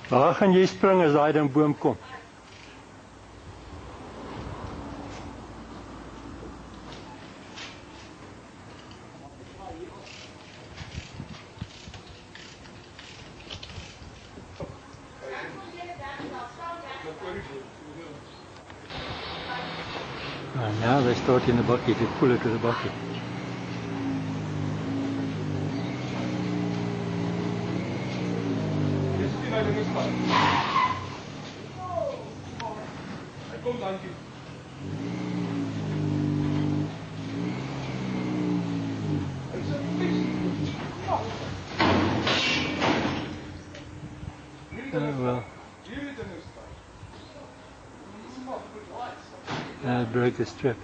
Waar gaan jy spring as daai ding boom kom? Now they start in the bucket, they pull it to the bucket. Oh well. It broke the strip.